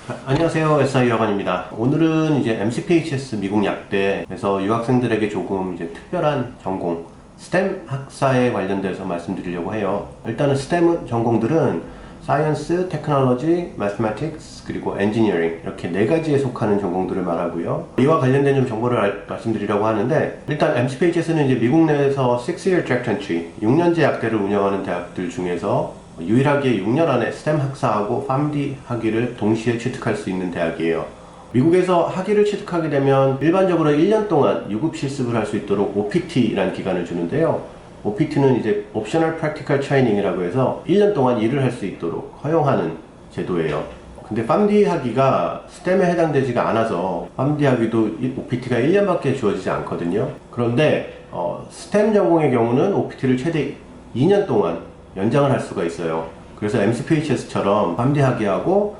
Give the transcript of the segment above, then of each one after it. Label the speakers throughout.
Speaker 1: 안녕하세요. SI 여관입니다. 오늘은 이제 MCPHS 미국 약대에서 유학생들에게 조금 이제 특별한 전공, STEM 학사에 관련돼서 말씀드리려고 해요. 일단은 STEM 전공들은 사이언스, 테크놀로지, 매스매틱스, 그리고 엔지니어링 이렇게 네 가지에 속하는 전공들을 말하고요. 이와 관련된 좀 정보를 말씀드리려고 하는데, 일단 MCPHS는 이제 미국 내에서 6-year direct entry, 6년제 약대를 운영하는 대학들 중에서 유일하게 6년 안에 STEM 학사하고 PharmD 학위를 동시에 취득할 수 있는 대학이에요. 미국에서 학위를 취득하게 되면 일반적으로 1년 동안 유급 실습을 할 수 있도록 OPT라는 기간을 주는데요. OPT는 이제 Optional Practical Training이라고 해서 1년 동안 일을 할 수 있도록 허용하는 제도예요. 근데 PharmD 학위가 STEM에 해당되지가 않아서 PharmD 학위도 OPT가 1년밖에 주어지지 않거든요. 그런데 STEM 전공의 경우는 OPT를 최대 2년 동안 연장을 할 수가 있어요. 그래서 MCPHS처럼 PharmD 학위하고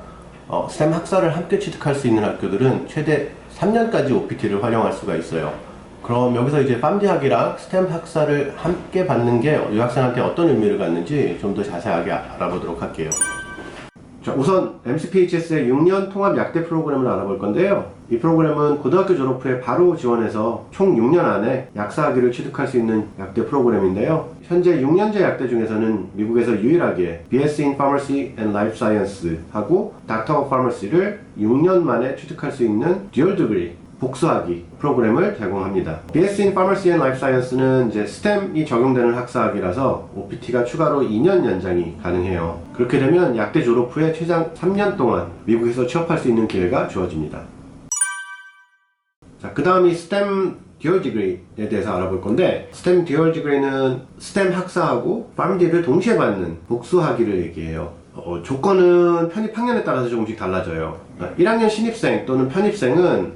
Speaker 1: STEM 학사를 함께 취득할 수 있는 학교들은 최대 3년까지 OPT를 활용할 수가 있어요. 그럼 여기서 이제 PharmD 학위랑 STEM 학사를 함께 받는 게 유학생한테 어떤 의미를 갖는지 좀 더 자세하게 알아보도록 할게요. 자, 우선 MCPHS의 6년 통합 약대 프로그램을 알아볼 건데요. 이 프로그램은 고등학교 졸업 후에 바로 지원해서 총 6년 안에 약사 학위를 취득할 수 있는 약대 프로그램인데요. 현재 6년제 약대 중에서는 미국에서 유일하게 BSc in Pharmacy and Life Science 하고 Doctor of Pharmacy를 6년 만에 취득할 수 있는 Dual Degree 복수학위 프로그램을 제공합니다. BSc in Pharmacy and Life Science는 이제 STEM이 적용되는 학사학위라서 OPT가 추가로 2년 연장이 가능해요. 그렇게 되면 약대 졸업 후에 최장 3년 동안 미국에서 취업할 수 있는 기회가 주어집니다. 자, 그 다음이 STEM Dual Degree에 대해서 알아볼 건데, STEM Dual Degree는 STEM 학사하고 PharmD를 동시에 받는 복수학위를 얘기해요. 조건은 편입 학년에 따라서 조금씩 달라져요. 1학년 신입생 또는 편입생은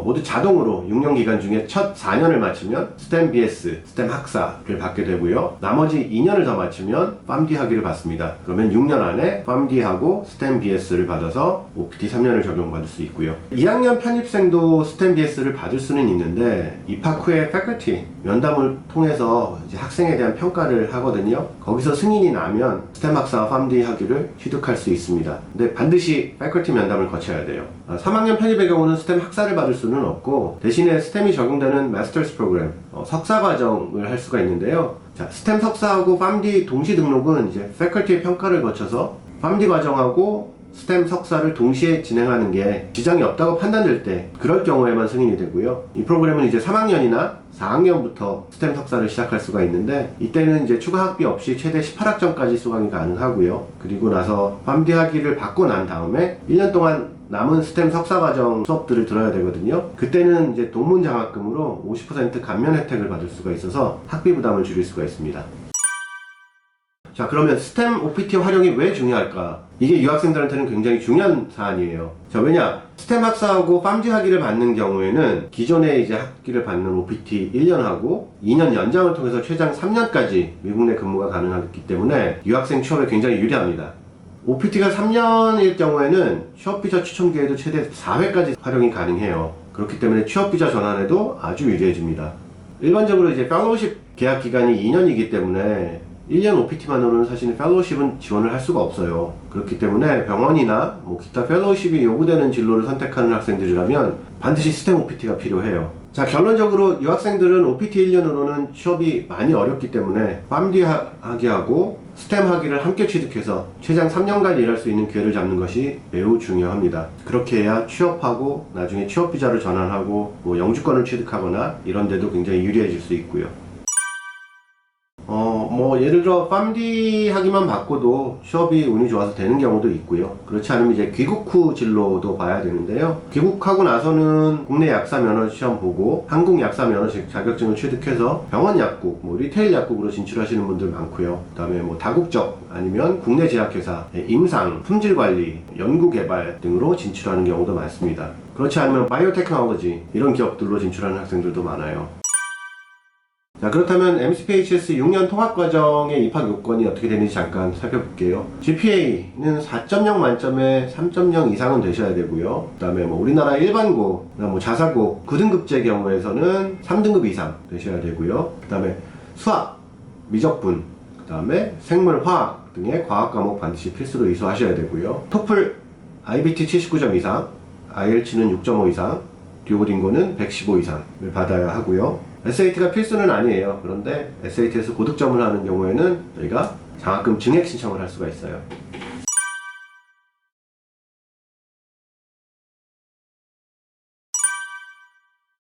Speaker 1: 모두 자동으로 6년 기간 중에 첫 4년을 마치면 STEM BS, STEM 학사를 받게 되고요. 나머지 2년을 더 마치면 PharmD 학위를 받습니다. 그러면 6년 안에 PharmD하고 STEM BS를 받아서 OPT 3년을 적용받을 수 있고요. 2학년 편입생도 STEM BS를 받을 수는 있는데 입학 후에 faculty 면담을 통해서 이제 학생에 대한 평가를 하거든요. 거기서 승인이 나면 STEM 학사와 PharmD 학위를 취득할 수 있습니다. 근데 반드시 faculty 면담을 거쳐야 돼요. 3학년 편입의 경우는 STEM 학사를 받을 수는 없고, 대신에 STEM이 적용되는 마스터스 프로그램, 석사 과정을 할 수가 있는데요. 자, STEM 석사하고 PharmD 동시 등록은 이제 faculty의 평가를 거쳐서 PharmD 과정하고 STEM 석사를 동시에 진행하는 게 지장이 없다고 판단될 때, 그럴 경우에만 승인이 되고요. 이 프로그램은 이제 3학년이나 4학년부터 STEM 석사를 시작할 수가 있는데, 이때는 이제 추가 학비 없이 최대 18학점까지 수강이 가능하고요. 그리고 나서 PharmD 학위를 받고 난 다음에 1년 동안 남은 STEM 석사 과정 수업들을 들어야 되거든요. 그때는 이제 동문 장학금으로 50% 감면 혜택을 받을 수가 있어서 학비 부담을 줄일 수가 있습니다. 자, 그러면 STEM OPT 활용이 왜 중요할까? 이게 유학생들한테는 굉장히 중요한 사안이에요. 자, 왜냐? STEM 학사하고 PharmD 학위를 받는 경우에는 기존에 이제 학위를 받는 OPT 1년하고 2년 연장을 통해서 최장 3년까지 미국 내 근무가 가능하기 때문에 유학생 취업에 굉장히 유리합니다. OPT가 3년일 경우에는 취업비자 추첨 기회도 최대 4회까지 활용이 가능해요. 그렇기 때문에 취업비자 전환에도 아주 유리해집니다. 일반적으로 이제 펠로우십 계약 기간이 2년이기 때문에 1년 OPT만으로는 사실 펠로우십은 지원을 할 수가 없어요. 그렇기 때문에 병원이나 기타 펠로우십이 요구되는 진로를 선택하는 학생들이라면 반드시 STEM OPT가 필요해요. 자, 결론적으로 유학생들은 OPT 1년으로는 취업이 많이 어렵기 때문에 PharmD 학위하고 STEM 학위를 함께 취득해서 최장 3년간 일할 수 있는 기회를 잡는 것이 매우 중요합니다. 그렇게 해야 취업하고 나중에 취업비자를 전환하고 영주권을 취득하거나 이런 데도 굉장히 유리해질 수 있고요. 예를 들어 PharmD 학위만 받고도 취업이 운이 좋아서 되는 경우도 있고요. 그렇지 않으면 이제 귀국 후 진로도 봐야 되는데요. 귀국하고 나서는 국내 약사 면허 시험 보고 한국 약사 면허 자격증을 취득해서 병원 약국, 리테일 약국으로 진출하시는 분들 많고요. 그 다음에 다국적 아니면 국내 제약회사, 임상, 품질관리, 연구개발 등으로 진출하는 경우도 많습니다. 그렇지 않으면 바이오테크놀로지 이런 기업들로 진출하는 학생들도 많아요. 자, 그렇다면 MCPHS 6년 통합과정의 입학 요건이 어떻게 되는지 잠깐 살펴볼게요. GPA는 4.0 만점에 3.0 이상은 되셔야 되고요. 그 다음에 우리나라 일반고, 자사고 9등급제 경우에서는 3등급 이상 되셔야 되고요. 그 다음에 수학, 미적분, 그 다음에 생물, 화학 등의 과학 과목 반드시 필수로 이수하셔야 되고요. 토플 IBT 79점 이상, IELTS는 6.5 이상, 듀오링고는 115 이상을 받아야 하고요. SAT가 필수는 아니에요. 그런데 SAT에서 고득점을 하는 경우에는 저희가 장학금 증액 신청을 할 수가 있어요.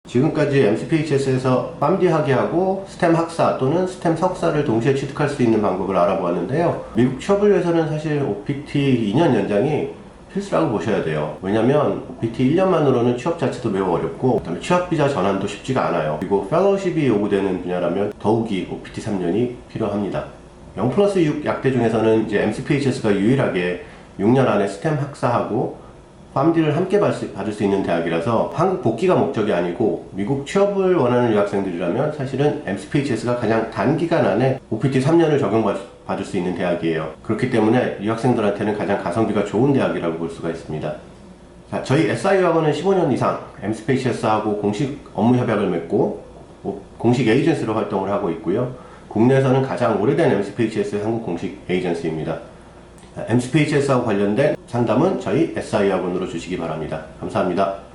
Speaker 1: 지금까지 MCPHS에서 팜디 학위하고 스템 학사 또는 스템 석사를 동시에 취득할 수 있는 방법을 알아보았는데요. 미국 취업을 위해서는 사실 OPT 2년 연장이 필수라고 보셔야 돼요. 왜냐면 OPT 1년만으로는 취업 자체도 매우 어렵고, 그다음에 취업비자 전환도 쉽지가 않아요. 그리고 펠로우십이 요구되는 분야라면 더욱이 OPT 3년이 필요합니다. 0+6 약대 중에서는 이제 MCPHS가 유일하게 6년 안에 스템 학사하고 팜디를 함께 받을 수 있는 대학이라서 한국 복귀가 목적이 아니고 미국 취업을 원하는 유학생들이라면 사실은 MCPHS가 가장 단기간 안에 OPT 3년을 적용받을 수 있는 대학이에요. 그렇기 때문에 유학생들한테는 가장 가성비가 좋은 대학이라고 볼 수가 있습니다. 자, 저희 SI유학원은 15년 이상 MCPHS하고 공식 업무 협약을 맺고 공식 에이전시로 활동을 하고 있고요. 국내에서는 가장 오래된 MCPHS 한국 공식 에이전시입니다. MCPHS하고 관련된 상담은 저희 SI학원으로 주시기 바랍니다. 감사합니다.